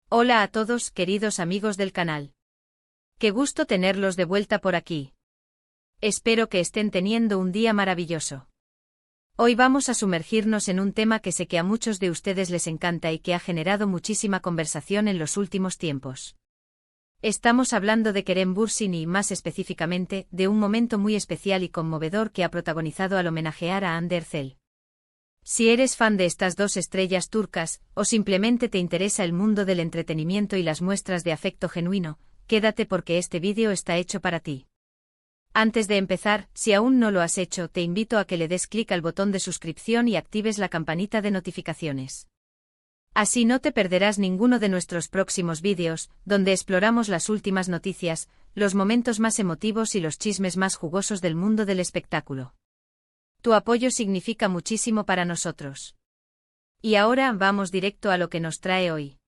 Hola a todos, queridos amigos del canal. Qué gusto tenerlos de vuelta por aquí. Espero que estén teniendo un día maravilloso. Hoy vamos a sumergirnos en un tema que sé que a muchos de ustedes les encanta y que ha generado muchísima conversación en los últimos tiempos. Estamos hablando de Kerem Bürsin y, más específicamente, de un momento muy especial y conmovedor que ha protagonizado al homenajear a Hande Erçel. Si eres fan de estas dos estrellas turcas, o simplemente te interesa el mundo del entretenimiento y las muestras de afecto genuino, quédate porque este vídeo está hecho para ti. Antes de empezar, si aún no lo has hecho, te invito a que le des clic al botón de suscripción y actives la campanita de notificaciones. Así no te perderás ninguno de nuestros próximos vídeos, donde exploramos las últimas noticias, los momentos más emotivos y los chismes más jugosos del mundo del espectáculo. Tu apoyo significa muchísimo para nosotros. Y ahora vamos directo a lo que nos trae hoy.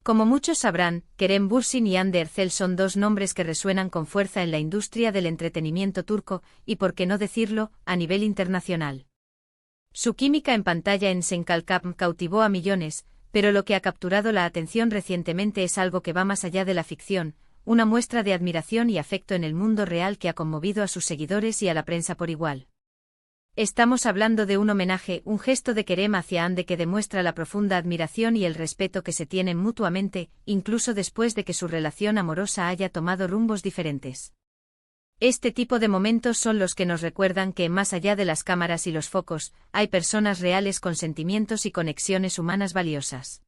Como muchos sabrán, Kerem Bürsin y Hande Erçel son dos nombres que resuenan con fuerza en la industria del entretenimiento turco, y por qué no decirlo, a nivel internacional. Su química en pantalla en Senkalkam cautivó a millones, pero lo que ha capturado la atención recientemente es algo que va más allá de la ficción, una muestra de admiración y afecto en el mundo real que ha conmovido a sus seguidores y a la prensa por igual. Estamos hablando de un homenaje, un gesto de Kerem hacia Hande que demuestra la profunda admiración y el respeto que se tienen mutuamente, incluso después de que su relación amorosa haya tomado rumbos diferentes. Este tipo de momentos son los que nos recuerdan que, más allá de las cámaras y los focos, hay personas reales con sentimientos y conexiones humanas valiosas.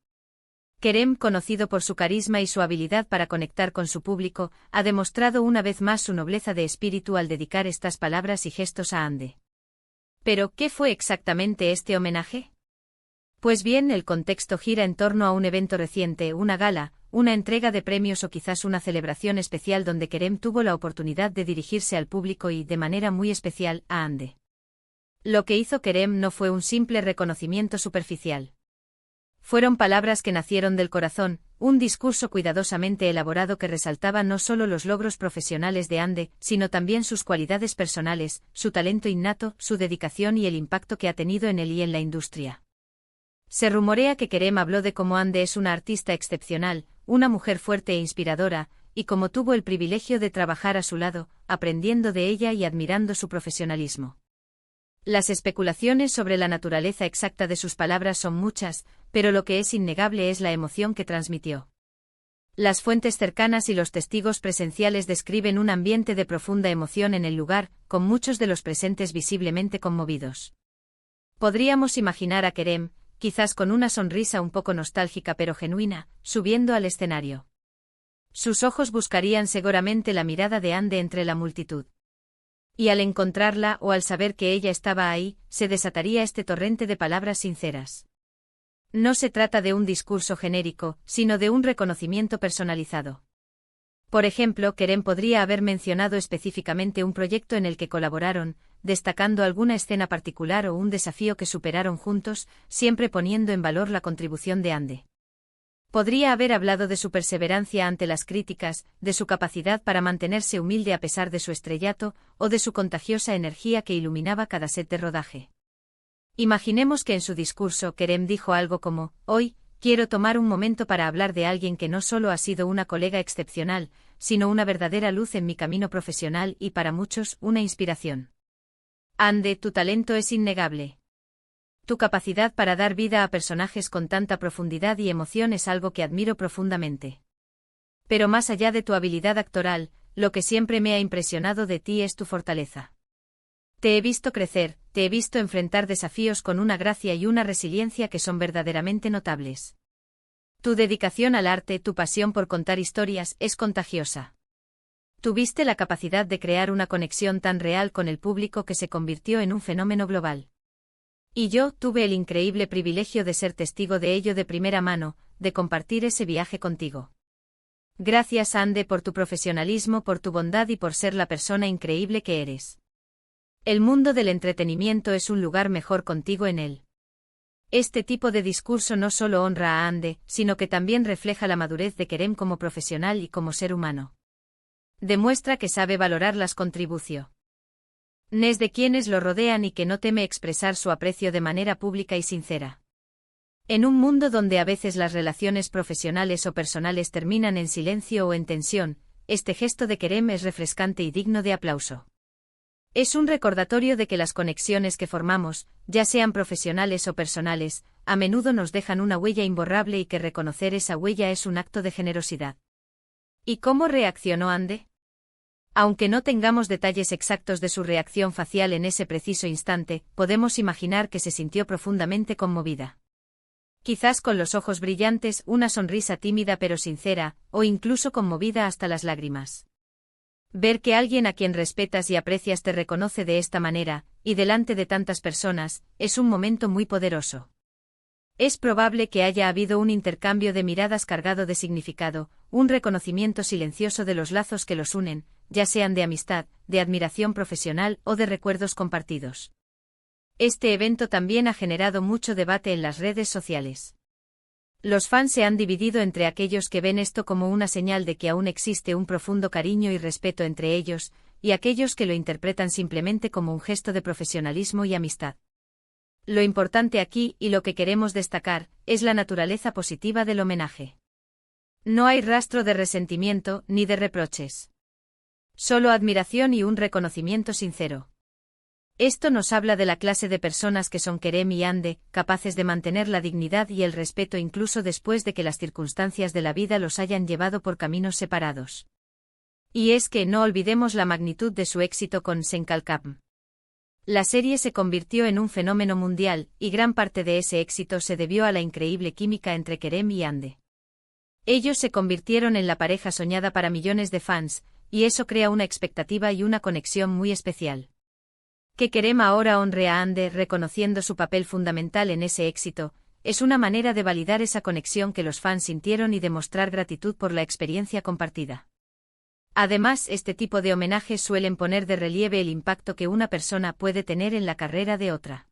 Kerem, conocido por su carisma y su habilidad para conectar con su público, ha demostrado una vez más su nobleza de espíritu al dedicar estas palabras y gestos a Hande. ¿Pero qué fue exactamente este homenaje? Pues bien, el contexto gira en torno a un evento reciente, una gala, una entrega de premios o quizás una celebración especial donde Kerem tuvo la oportunidad de dirigirse al público y, de manera muy especial, a Hande. Lo que hizo Kerem no fue un simple reconocimiento superficial. Fueron palabras que nacieron del corazón, un discurso cuidadosamente elaborado que resaltaba no solo los logros profesionales de Hande, sino también sus cualidades personales, su talento innato, su dedicación y el impacto que ha tenido en él y en la industria. Se rumorea que Kerem habló de cómo Hande es una artista excepcional, una mujer fuerte e inspiradora, y cómo tuvo el privilegio de trabajar a su lado, aprendiendo de ella y admirando su profesionalismo. Las especulaciones sobre la naturaleza exacta de sus palabras son muchas, pero lo que es innegable es la emoción que transmitió. Las fuentes cercanas y los testigos presenciales describen un ambiente de profunda emoción en el lugar, con muchos de los presentes visiblemente conmovidos. Podríamos imaginar a Kerem, quizás con una sonrisa un poco nostálgica pero genuina, subiendo al escenario. Sus ojos buscarían seguramente la mirada de Hande entre la multitud. Y al encontrarla o al saber que ella estaba ahí, se desataría este torrente de palabras sinceras. No se trata de un discurso genérico, sino de un reconocimiento personalizado. Por ejemplo, Kerem podría haber mencionado específicamente un proyecto en el que colaboraron, destacando alguna escena particular o un desafío que superaron juntos, siempre poniendo en valor la contribución de Hande. Podría haber hablado de su perseverancia ante las críticas, de su capacidad para mantenerse humilde a pesar de su estrellato, o de su contagiosa energía que iluminaba cada set de rodaje. Imaginemos que en su discurso Kerem dijo algo como: «Hoy, quiero tomar un momento para hablar de alguien que no solo ha sido una colega excepcional, sino una verdadera luz en mi camino profesional y para muchos, una inspiración. Hande, tu talento es innegable. Tu capacidad para dar vida a personajes con tanta profundidad y emoción es algo que admiro profundamente. Pero más allá de tu habilidad actoral, lo que siempre me ha impresionado de ti es tu fortaleza. Te he visto crecer, te he visto enfrentar desafíos con una gracia y una resiliencia que son verdaderamente notables. Tu dedicación al arte, tu pasión por contar historias, es contagiosa. Tuviste la capacidad de crear una conexión tan real con el público que se convirtió en un fenómeno global. Y yo tuve el increíble privilegio de ser testigo de ello de primera mano, de compartir ese viaje contigo. Gracias, Hande, por tu profesionalismo, por tu bondad y por ser la persona increíble que eres. El mundo del entretenimiento es un lugar mejor contigo en él». Este tipo de discurso no solo honra a Hande, sino que también refleja la madurez de Kerem como profesional y como ser humano. Demuestra que sabe valorar las contribuciones de quienes lo rodean y que no teme expresar su aprecio de manera pública y sincera. En un mundo donde a veces las relaciones profesionales o personales terminan en silencio o en tensión, este gesto de Kerem es refrescante y digno de aplauso. Es un recordatorio de que las conexiones que formamos, ya sean profesionales o personales, a menudo nos dejan una huella imborrable y que reconocer esa huella es un acto de generosidad. ¿Y cómo reaccionó Ande? Aunque no tengamos detalles exactos de su reacción facial en ese preciso instante, podemos imaginar que se sintió profundamente conmovida. Quizás con los ojos brillantes, una sonrisa tímida pero sincera, o incluso conmovida hasta las lágrimas. Ver que alguien a quien respetas y aprecias te reconoce de esta manera, y delante de tantas personas, es un momento muy poderoso. Es probable que haya habido un intercambio de miradas cargado de significado, un reconocimiento silencioso de los lazos que los unen, ya sean de amistad, de admiración profesional o de recuerdos compartidos. Este evento también ha generado mucho debate en las redes sociales. Los fans se han dividido entre aquellos que ven esto como una señal de que aún existe un profundo cariño y respeto entre ellos, y aquellos que lo interpretan simplemente como un gesto de profesionalismo y amistad. Lo importante aquí, y lo que queremos destacar, es la naturaleza positiva del homenaje. No hay rastro de resentimiento ni de reproches. Solo admiración y un reconocimiento sincero. Esto nos habla de la clase de personas que son Kerem y Ande, capaces de mantener la dignidad y el respeto incluso después de que las circunstancias de la vida los hayan llevado por caminos separados. Y es que no olvidemos la magnitud de su éxito con Senkalkam. La serie se convirtió en un fenómeno mundial, y gran parte de ese éxito se debió a la increíble química entre Kerem y Ande. Ellos se convirtieron en la pareja soñada para millones de fans, y eso crea una expectativa y una conexión muy especial. Que Kerem ahora honre a Ande reconociendo su papel fundamental en ese éxito, es una manera de validar esa conexión que los fans sintieron y demostrar gratitud por la experiencia compartida. Además, este tipo de homenajes suelen poner de relieve el impacto que una persona puede tener en la carrera de otra.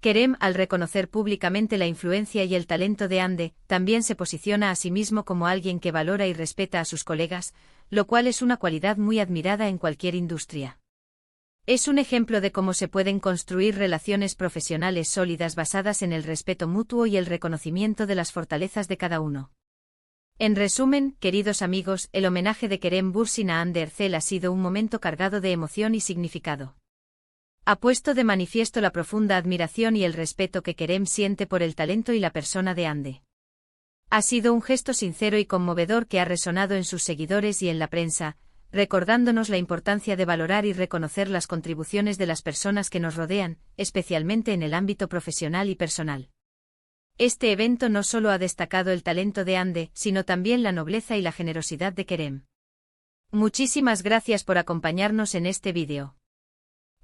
Kerem, al reconocer públicamente la influencia y el talento de Ande, también se posiciona a sí mismo como alguien que valora y respeta a sus colegas, lo cual es una cualidad muy admirada en cualquier industria. Es un ejemplo de cómo se pueden construir relaciones profesionales sólidas basadas en el respeto mutuo y el reconocimiento de las fortalezas de cada uno. En resumen, queridos amigos, el homenaje de Kerem Bürsin a Ande Erçel ha sido un momento cargado de emoción y significado. Ha puesto de manifiesto la profunda admiración y el respeto que Kerem siente por el talento y la persona de Ande. Ha sido un gesto sincero y conmovedor que ha resonado en sus seguidores y en la prensa, recordándonos la importancia de valorar y reconocer las contribuciones de las personas que nos rodean, especialmente en el ámbito profesional y personal. Este evento no solo ha destacado el talento de Ande, sino también la nobleza y la generosidad de Kerem. Muchísimas gracias por acompañarnos en este vídeo.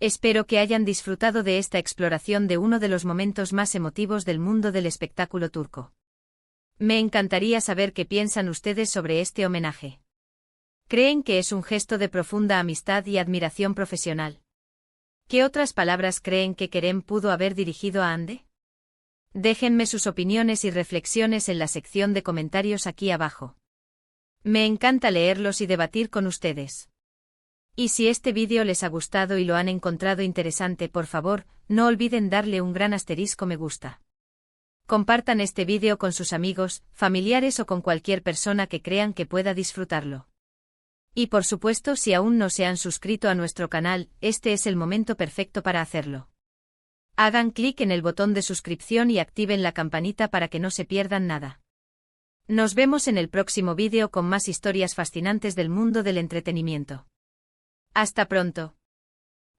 Espero que hayan disfrutado de esta exploración de uno de los momentos más emotivos del mundo del espectáculo turco. Me encantaría saber qué piensan ustedes sobre este homenaje. ¿Creen que es un gesto de profunda amistad y admiración profesional? ¿Qué otras palabras creen que Kerem pudo haber dirigido a Ande? Déjenme sus opiniones y reflexiones en la sección de comentarios aquí abajo. Me encanta leerlos y debatir con ustedes. Y si este vídeo les ha gustado y lo han encontrado interesante, por favor, no olviden darle un gran asterisco me gusta. Compartan este vídeo con sus amigos, familiares o con cualquier persona que crean que pueda disfrutarlo. Y por supuesto, si aún no se han suscrito a nuestro canal, este es el momento perfecto para hacerlo. Hagan clic en el botón de suscripción y activen la campanita para que no se pierdan nada. Nos vemos en el próximo vídeo con más historias fascinantes del mundo del entretenimiento. Hasta pronto.